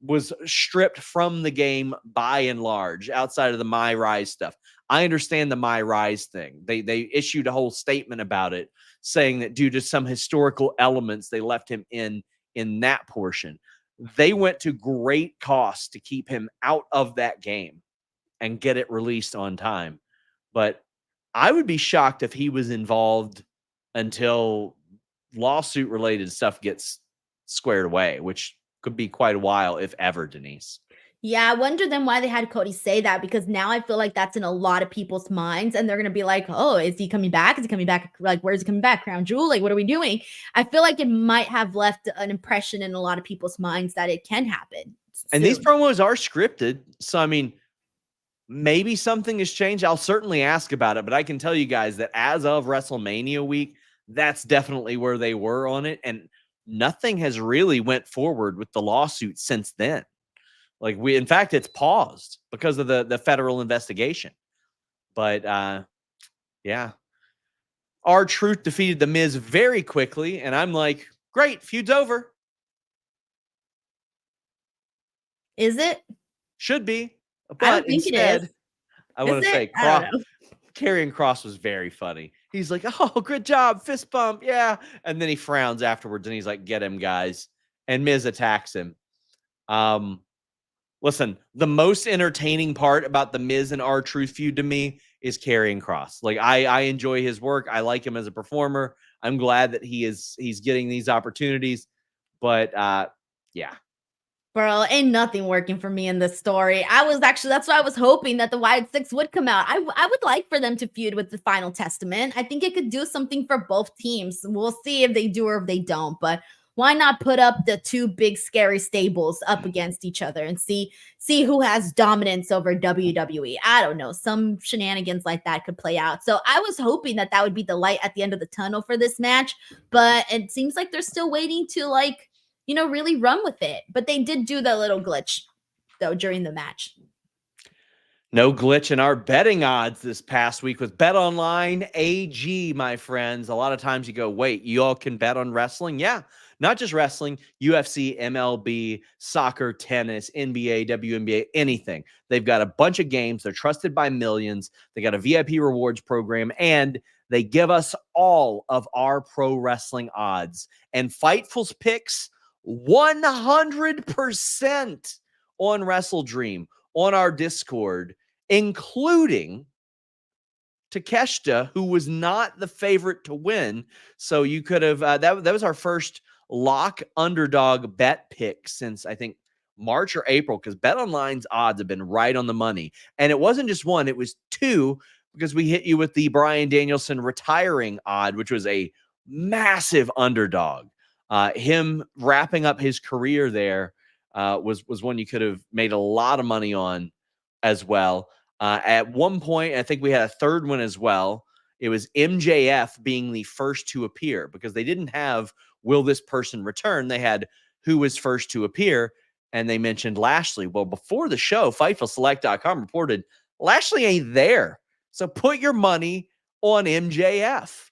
was stripped from the game by and large outside of the My Rise stuff. I understand the My Rise thing. They issued a whole statement about it saying that due to some historical elements, they left him in that portion. They went to great cost to keep him out of that game and get it released on time. But I would be shocked if he was involved until lawsuit related stuff gets squared away, which could be quite a while, if ever, Denise. Yeah, I wonder then why they had Cody say that, because now I feel like that's in a lot of people's minds and they're going to be like, oh, is he coming back? Is he coming back? Like, where's he coming back? Crown Jewel? Like, what are we doing? I feel like it might have left an impression in a lot of people's minds that it can happen And soon. these promos are scripted. So, I mean, maybe something has changed. I'll certainly ask about it, but I can tell you guys that as of WrestleMania week, that's definitely where they were on it. And nothing has really went forward with the lawsuit since then. Like in fact, it's paused because of the federal investigation. But yeah, R-Truth defeated The Miz very quickly, and I'm like, great, feud's over. Is it? Should be, but I don't think instead, it is. I want to say Karrion Kross was very funny. He's like, oh, good job, fist bump, yeah. And then he frowns afterwards, and he's like, get him, guys. And Miz attacks him. Listen, the most entertaining part about the Miz and R-Truth feud to me is Karrion Kross. Like I enjoy his work. I like him as a performer. I'm glad that he's getting these opportunities. But yeah. Bro, ain't nothing working for me in this story. That's why I was hoping that the Wyatt Six would come out. I would like for them to feud with the Final Testament. I think it could do something for both teams. We'll see if they do or if they don't, but why not put up the two big scary stables up against each other and see who has dominance over WWE? I don't know. Some shenanigans like that could play out. So I was hoping that would be the light at the end of the tunnel for this match, but it seems like they're still waiting to really run with it. But they did do the little glitch though during the match. No glitch in our betting odds this past week with BetOnline AG, my friends. A lot of times you go, wait, you all can bet on wrestling? Yeah, not just wrestling, UFC, MLB, soccer, tennis, NBA, WNBA, anything. They've got a bunch of games. They're trusted by millions. They got a VIP rewards program, and they give us all of our pro wrestling odds. And Fightful's picks 100% on WrestleDream on our Discord, including Takeshita, who was not the favorite to win. So you could have that was our first lock underdog bet pick since I think March or April, because BetOnline's odds have been right on the money. And it wasn't just one, it was two, because we hit you with the Bryan Danielson retiring odd, which was a massive underdog. Him wrapping up his career there was one you could have made a lot of money on as well. At one point, I think we had a third one as well. It was MJF being the first to appear, because they didn't have will this person return? They had who was first to appear, and they mentioned Lashley. Well, before the show, FightfulSelect.com reported Lashley ain't there. So put your money on MJF.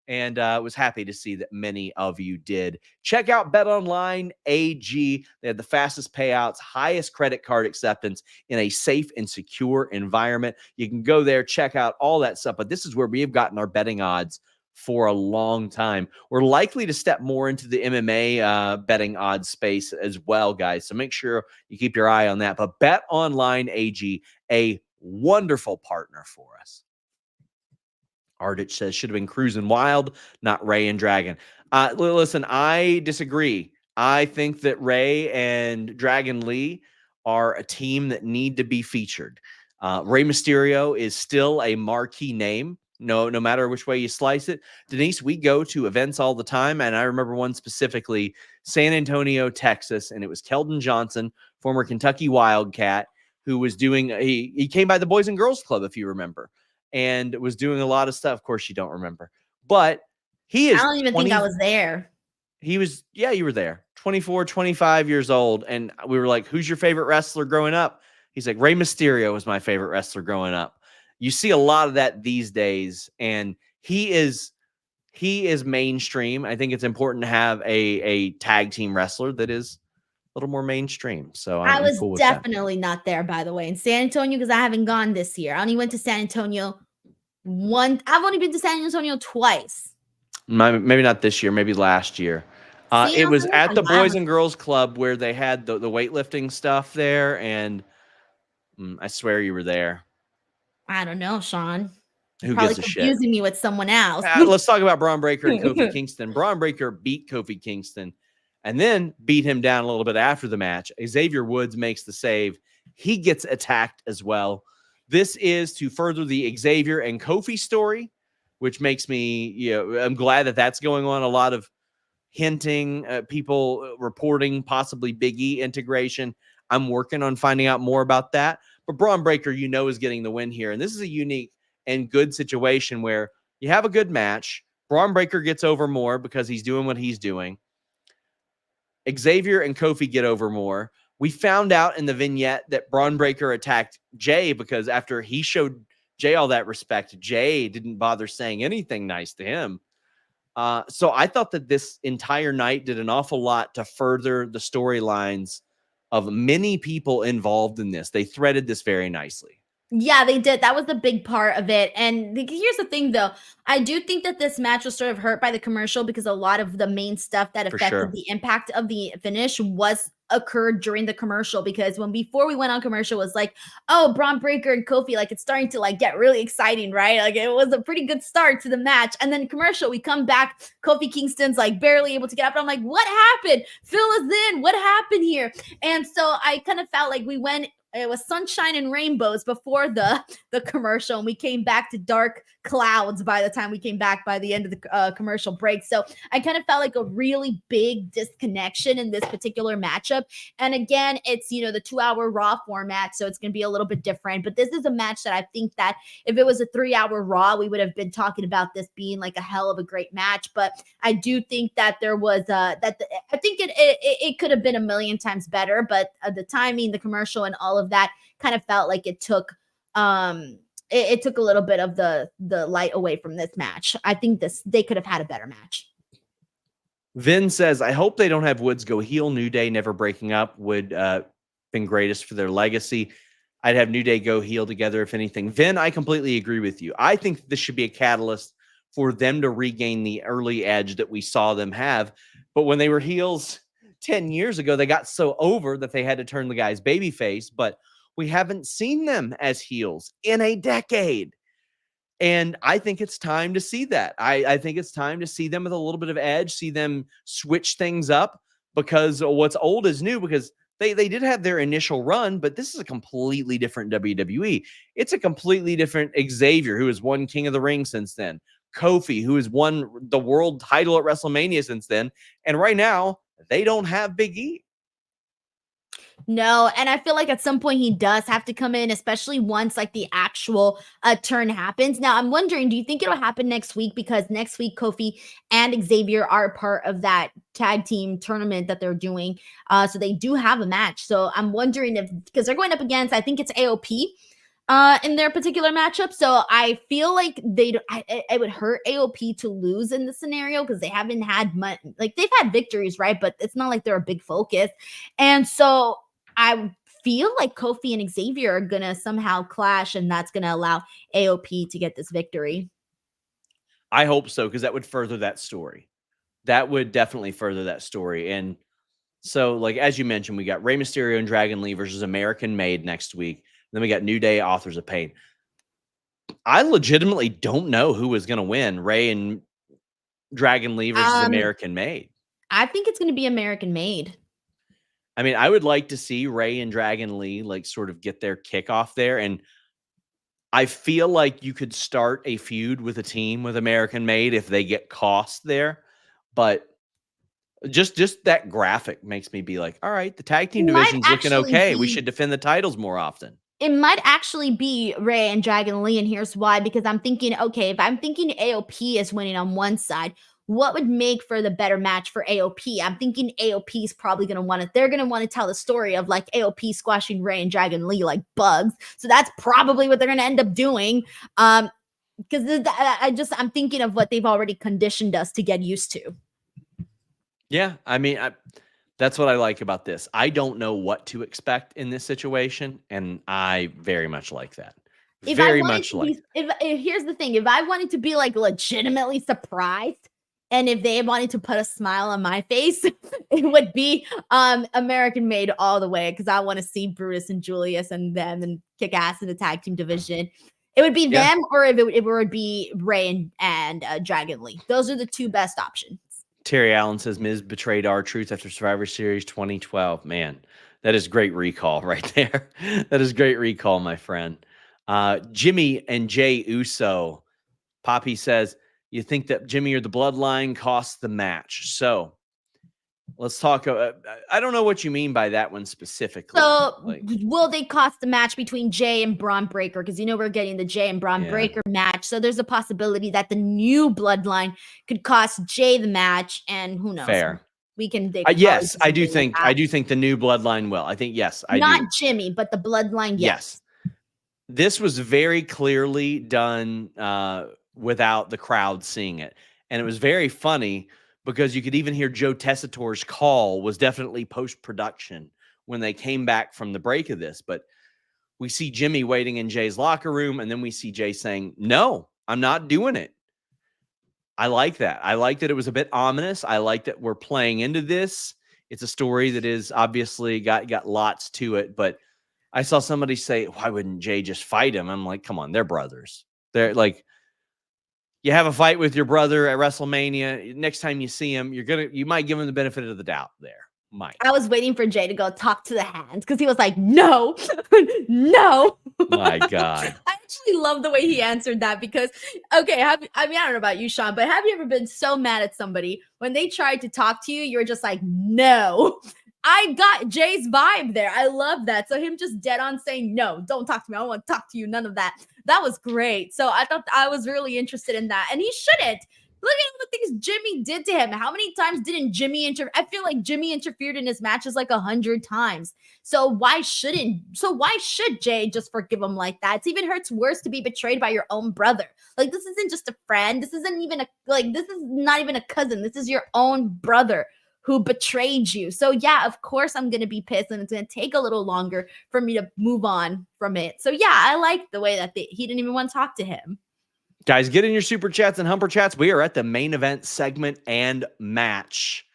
And was happy to see that many of you did. Check out BetOnline AG. They have the fastest payouts, highest credit card acceptance in a safe and secure environment. You can go there, check out all that stuff. But this is where we have gotten our betting odds for a long time. We're likely to step more into the MMA betting odds space as well, guys. So make sure you keep your eye on that. But BetOnline AG, a wonderful partner for us. Ardich says should have been Cruising Wild, not Ray and Dragon. Listen, I disagree. I think that Ray and Dragon Lee are a team that need to be featured. Rey Mysterio is still a marquee name, no matter which way you slice it. Denise, we go to events all the time, and I remember one specifically, San Antonio, Texas, and it was Keldon Johnson, former Kentucky Wildcat, who was doing, he came by the Boys and Girls Club, if you remember, and was doing a lot of stuff. Of course, you don't remember, but he is. I don't even think I was there. He was, yeah, you were there. 24, 25 years old. And we were like, who's your favorite wrestler growing up? He's like, Rey Mysterio was my favorite wrestler growing up. You see a lot of that these days. And he is mainstream. I think it's important to have a tag team wrestler that is a little more mainstream. So I was cool definitely not there, by the way, in San Antonio, because I haven't gone this year. I only went to San Antonio I've only been to San Antonio twice. Maybe not this year, maybe last year. It was at the Boys and Girls Club where they had the weightlifting stuff there, and I swear you were there. I don't know, Sean. Who probably gives a shit? Confusing me with someone else. Let's talk about Braun Breaker and Kofi Kingston. Braun Breaker beat Kofi Kingston and then beat him down a little bit after the match. Xavier Woods makes the save. He gets attacked as well. This is to further the Xavier and Kofi story, which makes me, I'm glad that that's going on. A lot of hinting, people reporting possibly Big E integration. I'm working on finding out more about that. But Braun Breaker, is getting the win here. And this is a unique and good situation where you have a good match. Braun Breaker gets over more because he's doing what he's doing. Xavier and Kofi get over more. We found out in the vignette that Braun Breaker attacked Jay because after he showed Jay all that respect, Jay didn't bother saying anything nice to him. So I thought that this entire night did an awful lot to further the storylines of many people involved in this. They threaded this very nicely. Yeah, they did. That was the big part of it. And here's the thing, though. I do think that this match was sort of hurt by the commercial because a lot of the main stuff that affected the impact of the finish occurred during the commercial. Because before we went on commercial, was like, oh, Braun Breaker and Kofi, like it's starting to like get really exciting, right? Like it was a pretty good start to the match. And then commercial, we come back, Kofi Kingston's like barely able to get up. And I'm like, what happened? Fill us in. What happened here? And so I kind of felt like it was sunshine and rainbows before the commercial, and we came back to dark clouds by the time we came back by the end of the commercial break. So I kind of felt like a really big disconnection in this particular matchup. And again, it's, the 2-hour Raw format, so it's going to be a little bit different. But this is a match that I think that if it was a 3-hour Raw, we would have been talking about this being like a hell of a great match. But I do think that there was I think it could have been a million times better, but the timing, the commercial, and all of that kind of felt like it took it took a little bit of the light away from this match. I think they could have had a better match. Vin says, I hope they don't have Woods go heel. New Day never breaking up would been greatest for their legacy. I'd have New Day go heel together if anything. Vin, I completely agree with you. I think this should be a catalyst for them to regain the early edge that we saw them have. But when they were heels 10 years ago, they got so over that they had to turn the guy's babyface. But we haven't seen them as heels in a decade. And I think it's time to see that. I think it's time to see them with a little bit of edge, see them switch things up, because what's old is new, because they did have their initial run, but this is a completely different WWE. It's a completely different Xavier, who has won King of the Ring since then. Kofi, who has won the world title at WrestleMania since then. And right now, they don't have Big E. No, and I feel like at some point he does have to come in, especially once like the actual turn happens. Now, I'm wondering, do you think it'll happen next week? Because next week, Kofi and Xavier are part of that tag team tournament that they're doing. So they do have a match. So I'm wondering because they're going up against, I think it's AOP in their particular matchup. So I feel like it would hurt AOP to lose in this scenario because they haven't had much, like they've had victories, right? But it's not like they're a big focus. And so I feel like Kofi and Xavier are going to somehow clash, and that's going to allow AOP to get this victory. I hope so, because that would further that story. That would definitely further that story. And so, like, as you mentioned, we got Rey Mysterio and Dragon Lee versus American Made next week. Then we got New Day, Authors of Pain. I legitimately don't know who is going to win, Rey and Dragon Lee versus American Made. I think it's going to be American Made. I mean, I would like to see Rey and Dragon Lee like sort of get their kickoff there. And I feel like you could start a feud with a team with American Made if they get cost there. But just that graphic makes me be like, all right, the tag team division's looking okay. We should defend the titles more often. It might actually be Rey and Dragon Lee, and here's why. Because I'm thinking, okay, if I'm thinking AOP is winning on one side, what would make for the better match for AOP? I'm thinking AOP is probably going to want to, they're going to want to tell the story of like AOP squashing Rey and Dragon Lee like bugs. So that's probably what they're going to end up doing. Because I'm thinking of what they've already conditioned us to get used to. Yeah. I mean, that's what I like about this. I don't know what to expect in this situation. And I very much like that. Here's the thing. If I wanted to be like legitimately surprised, and if they wanted to put a smile on my face, it would be American Made all the way, because I want to see Brutus and Julius and them and kick ass in the tag team division. It would be them, or if it would be Rey and Dragon Lee. Those are the two best options. Terry Allen says Miz betrayed R-Truth after Survivor Series 2012. Man, That is great recall right there. That is great recall, my friend. Jimmy and Jay Uso. Poppy says, you think that Jimmy or the Bloodline cost the match. So let's talk. I don't know what you mean by that one specifically. So will they cost the match between Jay and Braun Breaker? Because we're getting the Jay and Braun Breaker match. So there's a possibility that the new Bloodline could cost Jay the match, and who knows? Fair. We can dig. Yes, I do think the new Bloodline will. I think yes, I not do. Jimmy, but the Bloodline. Yes. This was very clearly done without the crowd seeing it, and it was very funny because you could even hear Joe Tessitore's call was definitely post-production when they came back from the break of this. But we see Jimmy waiting in Jay's locker room, and then we see Jay saying, "No, I'm not doing it." I like that. I like that it was a bit ominous. I like that we're playing into this. It's a story that is obviously got lots to it, but I saw somebody say, why wouldn't Jay just fight him? I'm like, come on, they're brothers. They're like, you have a fight with your brother at WrestleMania. Next time you see him, you might give him the benefit of the doubt there. Might. I was waiting for Jay to go talk to the hands because he was like, no, no. My God. I actually love the way he answered that because, okay, I don't know about you, Sean, but have you ever been so mad at somebody when they tried to talk to you, you're just like, no. I got Jay's vibe there. I love that. So him just dead on saying, no, don't talk to me. I don't want to talk to you. None of that. That was great. So I thought I was really interested in that. And he shouldn't. Look at all the things Jimmy did to him. How many times didn't Jimmy I feel like Jimmy interfered in his matches like 100 times. So why should Jay just forgive him like that? It even hurts worse to be betrayed by your own brother. Like, this isn't just a friend. This isn't even this is not even a cousin. This is your own brother who betrayed you. So yeah, of course I'm going to be pissed, and it's going to take a little longer for me to move on from it. So yeah, I like the way that he didn't even want to talk to him. Guys, get in your super chats and humper chats. We are at the main event segment and match.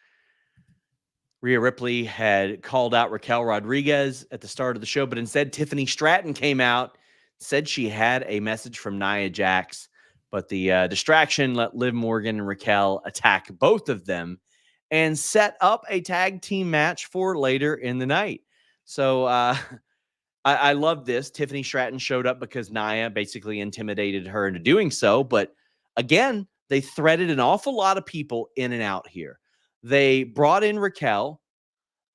Rhea Ripley had called out Raquel Rodriguez at the start of the show, but instead Tiffany Stratton came out, said she had a message from Nia Jax, but the distraction let Liv Morgan and Raquel attack both of them and set up a tag team match for later in the night. So I love this. Tiffany Stratton showed up because Nia basically intimidated her into doing so. But again, they threaded an awful lot of people in and out here. They brought in Raquel.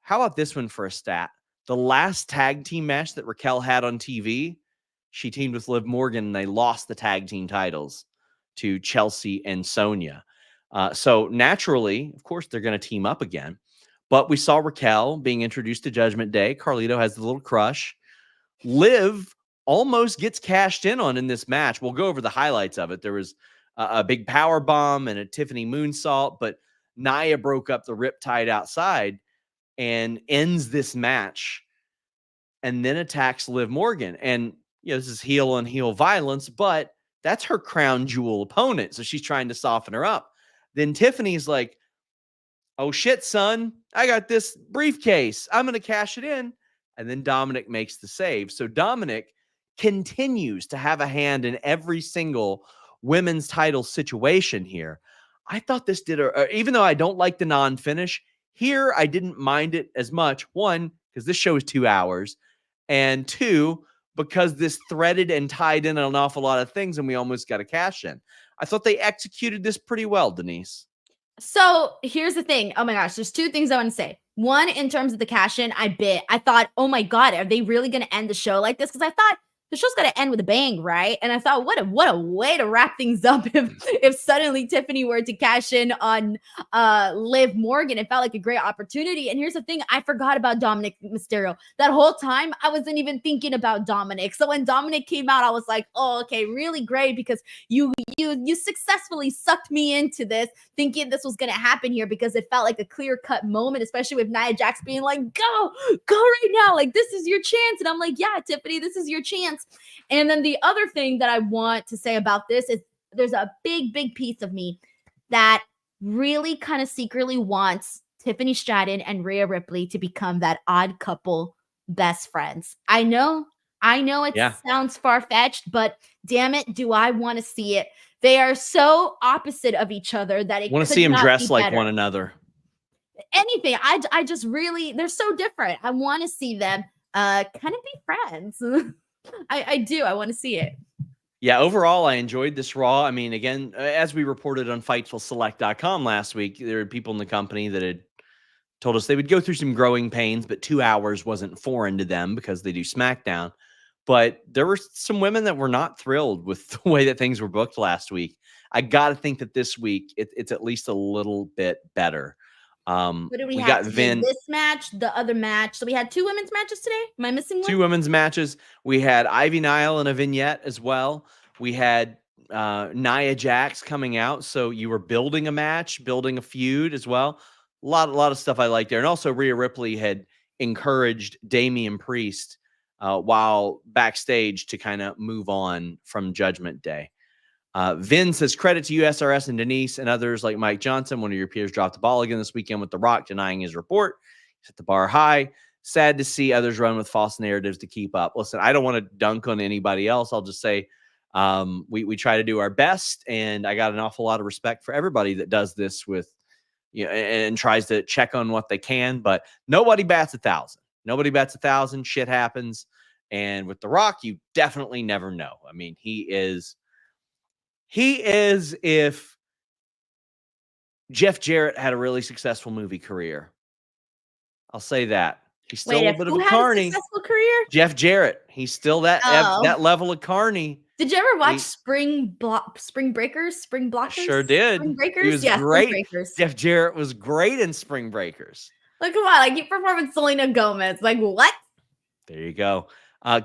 How about this one for a stat? The last tag team match that Raquel had on TV, she teamed with Liv Morgan, and they lost the tag team titles to Chelsea and Sonya. So naturally, of course, they're going to team up again. But we saw Raquel being introduced to Judgment Day. Carlito has the little crush. Liv almost gets cashed in on in this match. We'll go over the highlights of it. There was a big power bomb and a Tiffany moonsault, but Nia broke up the riptide outside and ends this match and then attacks Liv Morgan. And this is heel on heel violence, but that's her crown jewel opponent. So she's trying to soften her up. Then Tiffany's like, oh shit, son, I got this briefcase. I'm going to cash it in. And then Dominic makes the save. So Dominic continues to have a hand in every single women's title situation here. I thought this did, even though I don't like the non-finish, here I didn't mind it as much. One, because this show is 2 hours. And two, because this threaded and tied in an awful lot of things and we almost got a cash in. I thought they executed this pretty well, Denise. So here's the thing. Oh my gosh, there's two things I want to say. One, in terms of the cash in, I thought, oh my God, are they really going to end the show like this? Because I thought the show's got to end with a bang, right? And I thought, what a way to wrap things up if suddenly Tiffany were to cash in on Liv Morgan. It felt like a great opportunity. And here's the thing, I forgot about Dominic Mysterio. That whole time, I wasn't even thinking about Dominic. So when Dominic came out, I was like, oh, okay, really great, because you successfully sucked me into this, thinking this was going to happen here, because it felt like a clear-cut moment, especially with Nia Jax being like, go right now. Like, this is your chance. And I'm like, yeah, Tiffany, this is your chance. And then the other thing that I want to say about this is there's a big piece of me that really kind of secretly wants Tiffany Stratton and Rhea Ripley to become that odd couple best friends. I know it sounds far-fetched, but damn it, do I want to see it. They are so opposite of each other that it want to see them dress like one another. anything. I just really, they're so different. I want to see them kind of be friends. I do. I want to see it. Yeah, overall, I enjoyed this Raw. I mean, again, as we reported on FightfulSelect.com last week, there were people in the company that had told us they would go through some growing pains, but 2 hours wasn't foreign to them because they do SmackDown. But there were some women that were not thrilled with the way that things were booked last week. I got to think that this week it's at least a little bit better. What do we got have today? Vin. This match, the other match. So we had 2 women's matches today. Am I missing one? 2 women's matches. We had Ivy Nile and a vignette as well. We had Nia Jax coming out. So you were building a match, building a feud as well. A lot of stuff I like there. And also Rhea Ripley had encouraged Damian Priest while backstage to kind of move on from Judgment Day. Vin says, credit to USRS and Denise and others like Mike Johnson. One of your peers dropped the ball again this weekend with The Rock denying his report. He set the bar high. Sad to see others run with false narratives to keep up. Listen, I don't want to dunk on anybody else. I'll just say we try to do our best, and I got an awful lot of respect for everybody that does this with, and tries to check on what they can, but nobody bats 1,000. Nobody bats 1,000. Shit happens. And with The Rock, you definitely never know. I mean, he is if Jeff Jarrett had a really successful movie career. I'll say that. He's still a bit of a carny. Successful career? Jeff Jarrett. He's still that level of carny. Did you ever watch Spring Breakers? Spring Blockers? Sure did. Spring Breakers? He was great. Spring Breakers. Jeff Jarrett was great in Spring Breakers. Like, come on. Like, you performing Selena Gomez. Like, what? There you go.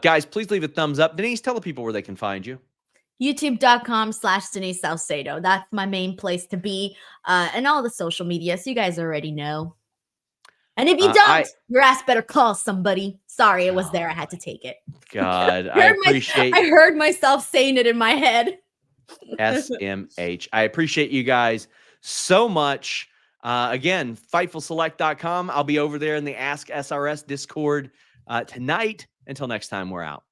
Guys, please leave a thumbs up. Denise, tell the people where they can find you. YouTube.com/Denise Salcedo. That's my main place to be. And all the social media. So you guys already know. And if you don't, your ass better call somebody. Sorry, it was there. I had to take it. God, I appreciate I heard myself saying it in my head. SMH. I appreciate you guys so much. Again, FightfulSelect.com. I'll be over there in the Ask SRS Discord tonight. Until next time, we're out.